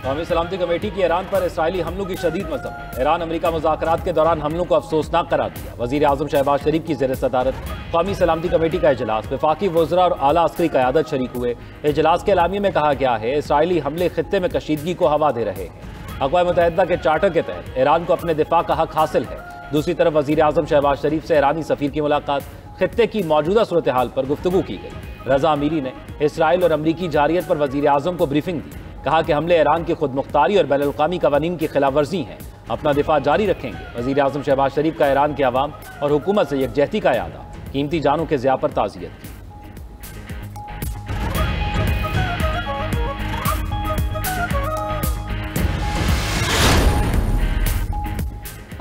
कौमी सलामती कमेटी की ईरान पर इसराइली हमलों की शदीद मजम्मत। ईरान अमेरिका मुज़ाकरात के दौरान हमलों को अफसोसनाक करार दिया। वज़ीर आज़म शहबाज शरीफ की ज़ेर सदारत कौमी सलामती कमेटी का इजलास, वफाकी वज़रा और आला अस्करी क़यादत शरीक हुए। इजलास के एलामिये में कहा गया है इसराइली हमले खित्ते में कशीदगी को हवा दे रहे हैं। अक़वाम मुत्तहिदा के चार्टर के तहत ईरान को अपने दिफा का हक हासिल है। दूसरी तरफ वज़ीर आज़म शहबाज शरीफ से ईरानी सफ़ीर की मुलाकात, खित्ते की मौजूदा सूरत हाल पर गुफ्तगू की गई। रज़ा अमीरी ने इसराइल और अमरीकी जारियत पर वज़ीर आज़म को ब्रीफिंग दी। कहा कि हमले ईरान की खुद मुख्तारी और बैनुल-अक़वामी क़वानीन की खिलाफ वर्जी हैं, अपना दिफा जारी रखेंगे। वज़ीर आज़म शहबाज शरीफ का ईरान के अवाम और हुकूमत से यकजहती का यादा, कीमती जानों के ज़िया पर ताज़ियत की।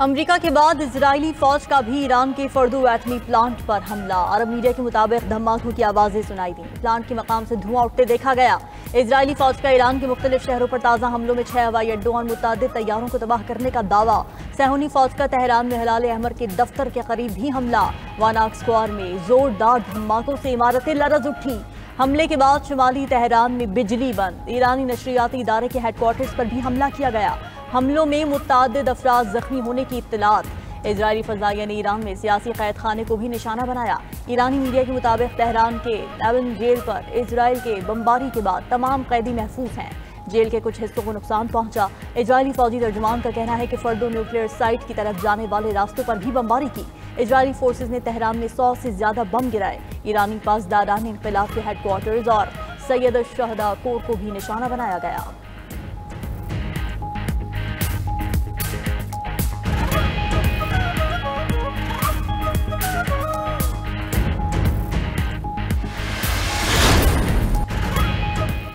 अमेरिका के बाद इजरायली फौज का भी ईरान के फर्दो एटमी प्लांट पर हमला। अरब मीडिया के मुताबिक धमाकों की आवाजें सुनाई दी। प्लांट के मकाम से धुआं उठते देखा गया। इजरायली फौज का ईरान के मुख्तलिफ शहरों पर ताज़ा हमलों में 6 हवाई अड्डों और मुतअद्दिद तैयारों को तबाह करने का दावा। सहूनी फौज का तेहरान में हिलाल अहमर के दफ्तर के करीब भी हमला। वानाक स्क्वार में जोरदार धमाकों से इमारतें लरज उठी। हमले के बाद शुमाली तेहरान में बिजली बंद। ईरानी नशरियाती इदारे के हेडक्वार्टर्स पर भी हमला किया गया। हमलों में मुतअद्दिद अफराद जख्मी होने की इत्तलात। इजरायली फज़ाइया ने ईरान में सियासी कैद खाने को भी निशाना बनाया। ईरानी मीडिया के मुताबिक तेहरान के एवन जेल पर इजराइल के बमबारी के बाद तमाम कैदी महफूज हैं। जेल के कुछ हिस्सों को नुकसान पहुंचा। इजरायली फौजी तर्जुमान का कहना है कि फर्दो न्यूक्लियर साइट की तरफ जाने वाले रास्तों पर भी बमबारी की। इजरायली फोर्सेज ने तेहरान में 100 से ज्यादा बम गिराए। ईरानी पासदारान इनक़िलाब के हेडक्वार्टर्स और सैयद शहदा कोर को भी निशाना बनाया गया।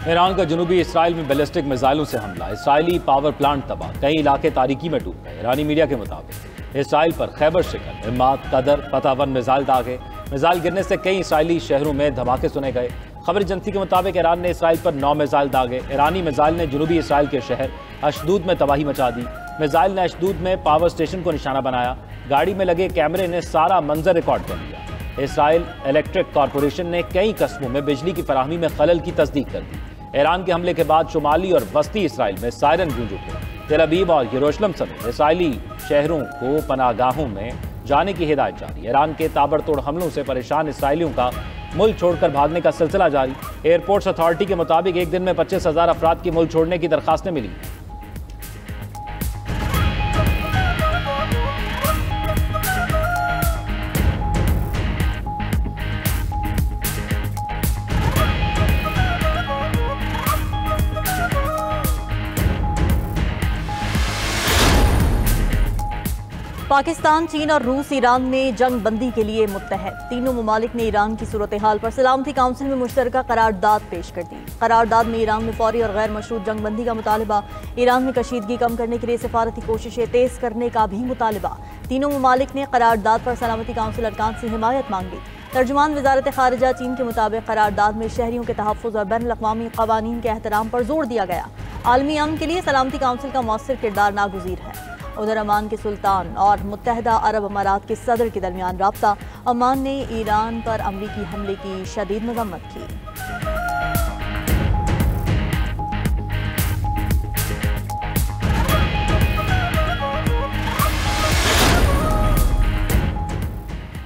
ईरान का जनूबी इसराइल में बैलिस्टिक मिसाइलों से हमला। इसराइली पावर प्लांट तबाह, कई इलाके तारीकी में डूब गए। ईरानी मीडिया के मुताबिक इसराइल पर खैबर शिकन, इम्मात, कदर, फतह-1 मिसाइल दागे। मिसाइल गिरने से कई इसराइली शहरों में धमाके सुने गए। खबर एजेंसी के मुताबिक ईरान ने इसराइल पर 9 मिसाइल दागे। ईरानी मिसाइल ने जनूबी इसराइल के शहर अशदूद में तबाही मचा दी। मिसाइल ने अशदूद में पावर स्टेशन को निशाना बनाया। गाड़ी में लगे कैमरे ने सारा मंजर रिकॉर्ड कर लिया। इसराइल इलेक्ट्रिक कॉरपोरेशन ने कई कस्बों में बिजली की फराहमी में खलल की तस्दीक कर दी। ईरान के हमले के बाद शुमाली और वस्ती इसराइल में सायरन गूंज उठे। तेल अवीव और यरूशलेम समेत इसराइली शहरों को पनाहगाहों में जाने की हिदायत जारी। ईरान के ताबड़तोड़ हमलों से परेशान इसराइलियों का मुल्क छोड़कर भागने का सिलसिला जारी। एयरपोर्ट्स अथॉरिटी के मुताबिक एक दिन में 25,000 अफराद की मुल्क छोड़ने की दरखास्तें मिली। पाकिस्तान, चीन और रूस ईरान में जंग बंदी के लिए मुत्तहद। तीनों ममालिक ने ईरान की सूरत हाल पर सलामती काउंसिल में मुश्तरका करारदाद पेश कर दी। करारदाद में ईरान में फौरी और गैर मशरूत जंग बंदी का मुतालबा, ईरान में कशीदगी कम करने के लिए सफारती कोशिशें तेज करने का भी मुतालबा। तीनों ममालिक ने करारदाद पर सलामती काउंसिल अरकान से हिमायत मांगी। तर्जुमान वजारत खारिजा चीन के मुताबिक करारदाद में शहरियों के तहफ़्फ़ुज़ और बैनुल-अक़वामी क़वानीन के एहतराम पर जोर दिया गया। आलमी अमन के लिए सलामती काउंसिल का मौसर किरदार नागुज़ीर है। उधर अमान के सुल्तान और मुत्तहदा अरब अमारात के सदर के दरमियान राब्ता। अमान ने ईरान पर अमरीकी हमले की शदीद मज़म्मत की।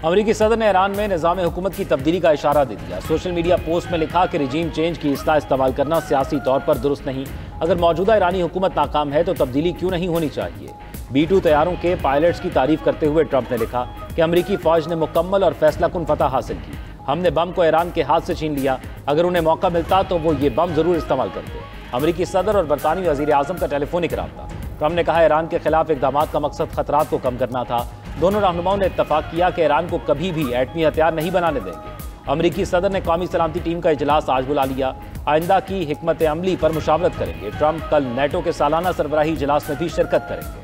अमरीकी सदर ने ईरान में निज़ाम हुकूमत की तब्दीली का इशारा दे दिया। सोशल मीडिया पोस्ट में लिखा कि रिजीम चेंज की इस्लाह इस्तेमाल करना सियासी तौर पर दुरुस्त नहीं। अगर मौजूदा ईरानी हुकूमत नाकाम है तो तब्दीली क्यों नहीं होनी चाहिए। B-2 तैयारों के पायलट्स की तारीफ करते हुए ट्रंप ने लिखा कि अमरीकी फौज ने मुकम्मल और फैसलाकुन फतह हासिल की। हमने बम को ईरान के हाथ से छीन लिया। अगर उन्हें मौका मिलता तो वो ये बम जरूर इस्तेमाल करते। अमरीकी सदर और बरतानवी वज़ीर आज़म का टेलीफोनिक राब्ता। ट्रंप ने कहा ईरान के खिलाफ इक़दामात का मकसद खतरात को कम करना था। दोनों रहनुमाओं ने इत्तफाक किया कि ईरान को कभी भी एटमी हथियार नहीं बनाने देंगे। अमरीकी सदर ने कौमी सलामती टीम का इजलास आज बुला लिया। आइंदा की हिकमत अमली पर मुशावरत करेंगे। ट्रंप कल नेटो के सालाना सरबराही इजलास में भी शिरकत करेंगे।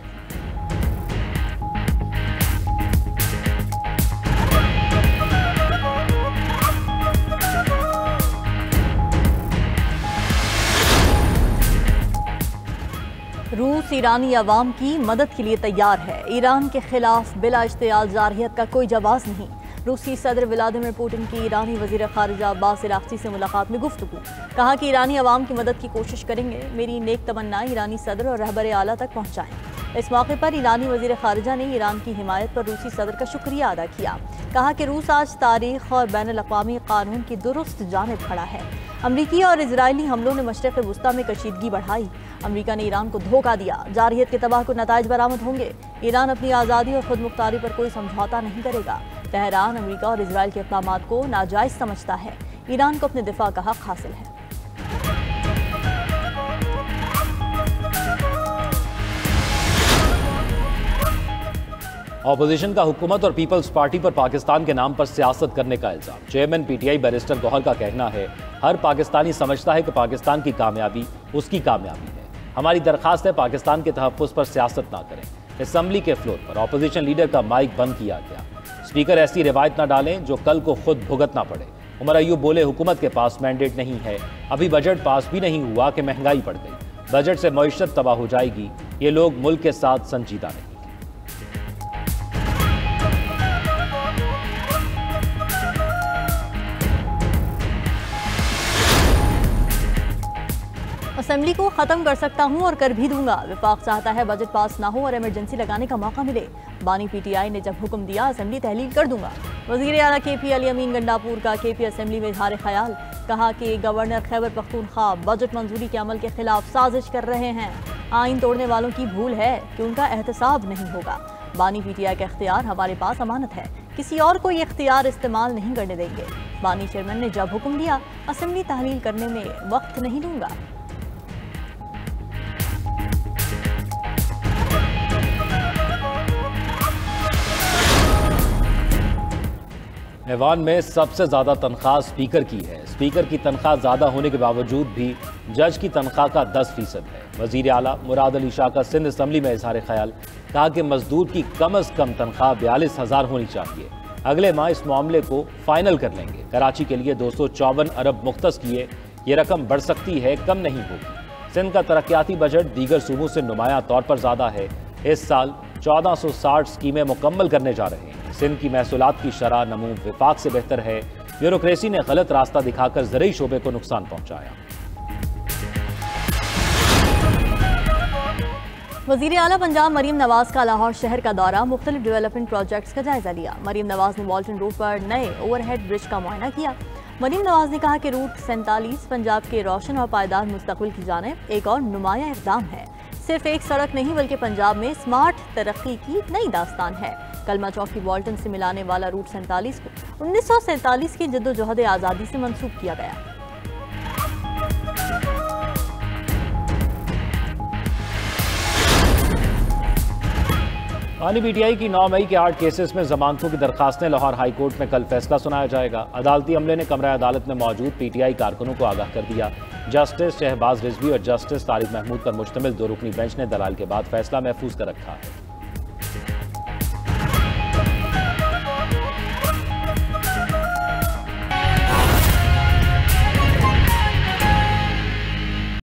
रूस ईरानी अवाम की मदद के लिए तैयार है। ईरान के खिलाफ बिला इश्तियाल जारहियत का कोई जवाब नहीं। रूसी सदर व्लादिमीर पुतिन की ईरानी वजीर खारिजा अब्बास अराग़ची से मुलाकात में गुफ्तगू। कहा कि ईरानी अवाम की मदद की कोशिश करेंगे। मेरी नेक तमन्ना ईरानी सदर और रहबर आला तक पहुँचाएँ। इस मौके पर ईरानी वजीर खारिजा ने ईरान की हिमायत पर रूसी सदर का शुक्रिया अदा किया। कहा कि रूस आज तारीख और बैनुल अक़वामी कानून की दुरुस्त जानिब खड़ा है। अमरीकी और इजरायली हमलों ने मशरिक़ वुस्ता में कशीदगी बढ़ाई। अमरीका ने ईरान को धोखा दिया। जारहियत के तबाहकुन नताइज बरामद होंगे। ईरान अपनी आज़ादी और खुद मुख्तारी पर कोई समझौता नहीं करेगा। तेहरान अमरीका और इजराइल के इक़दामात को नाजायज़ समझता है। ईरान को अपने दिफा का हक हासिल है। ऑपोजिशन का हुकूमत और पीपल्स पार्टी पर पाकिस्तान के नाम पर सियासत करने का इल्जाम। चेयरमैन पीटीआई बैरिस्टर गौहर का कहना है, हर पाकिस्तानी समझता है कि पाकिस्तान की कामयाबी उसकी कामयाबी है। हमारी दरखास्त है पाकिस्तान के तहफ़्फ़ुज़ पर सियासत ना करें। असम्बली के फ्लोर पर ऑपोजिशन लीडर का माइक बंद किया गया। स्पीकर ऐसी रिवायत ना डालें जो कल को खुद भुगतना पड़े। उमर अयूब बोले, हुकूमत के पास मैंडेट नहीं है, अभी बजट पास भी नहीं हुआ कि महंगाई बढ़ गई। बजट से मईशत तबाह हो जाएगी। ये लोग मुल्क के साथ संजीदा नहीं। असेंबली को खत्म कर सकता हूं और कर भी दूंगा। विफाक चाहता है बजट पास ना हो और इमरजेंसी लगाने का मौका मिले। बानी पीटीआई ने जब हुक्म दिया असेंबली तहलील कर दूंगा। वजीर आला केपी अली अमीन गंडापुर का केपी असेंबली में इजहार ख्याल। कहा कि गवर्नर खैबर पख्तूनख्वा बजट मंजूरी के अमल के खिलाफ साजिश कर रहे हैं। आइन तोड़ने वालों की भूल है कि उनका एहतसाब नहीं होगा। बानी पीटीआई का इख्तियार हमारे पास अमानत है, किसी और को ये इख्तियार इस्तेमाल नहीं करने देंगे। बानी चेयरमैन ने जब हुक्म दिया असेंबली तहलील करने में वक्त नहीं दूंगा। ऐवान में सबसे ज़्यादा तनख्वाह स्पीकर की है। स्पीकर की तनख्वाह ज़्यादा होने के बावजूद भी जज की तनख्वाह का 10% है। वज़ीर आला मुराद अली शाह का सिंध असम्बली में इजहार ख्याल। कहा कि मजदूर की कम अज़ कम तनख्वाह 42,000 होनी चाहिए। अगले माह इस मामले को फाइनल कर लेंगे। कराची के लिए 254 अरब मुख्तस किए। ये रकम बढ़ सकती है, कम नहीं होगी। सिंध का तरक्याती बजट दीगर सूबों से नुमायां तौर पर ज़्यादा है। इस साल 1460 स्कीमें मुकम्मल करने जा रहे हैं। सिंध की महसूलात की शरह नमू विफाक से बेहतर है। ब्यूरोक्रेसी ने गलत रास्ता दिखाकर ज़रूरी शोबे को नुकसान पहुंचाया। वज़ीर आला पंजाब मरीम नवाज का लाहौर शहर का दौरा। मुख्तलिफ डेवलपमेंट प्रोजेक्ट्स का जायजा लिया। मरीम नवाज ने वॉल्टन रोड पर नए ओवरहेड ब्रिज का मुआयना किया। मरीम नवाज ने कहा कि रूट 47 पंजाब के रोशन और पायदार मुस्तकबिल की जानिब एक और नुमाया इक़दाम है। सिर्फ एक सड़क नहीं बल्कि पंजाब में स्मार्ट तरक्की की नई दास्तान है। कलमा चौक की वॉल्टन से मिलाने वाला रूट 47 को 1947 की जद्दोजहद आज़ादी से मंसूब किया गया। बानी पीटीआई की 9 मई के 8 केसेस में जमानतों की दरखास्तें। लाहौर हाई कोर्ट में कल फैसला सुनाया जाएगा। अदालती अमले ने कमरा अदालत में मौजूद पीटीआई कारकुनों को आगाह कर दिया। जस्टिस शहबाज रिजवी और जस्टिस तारिक महमूद पर मुश्तमिल 2 रुकनी बेंच ने दलाल के बाद फैसला महफूज कर रखा है।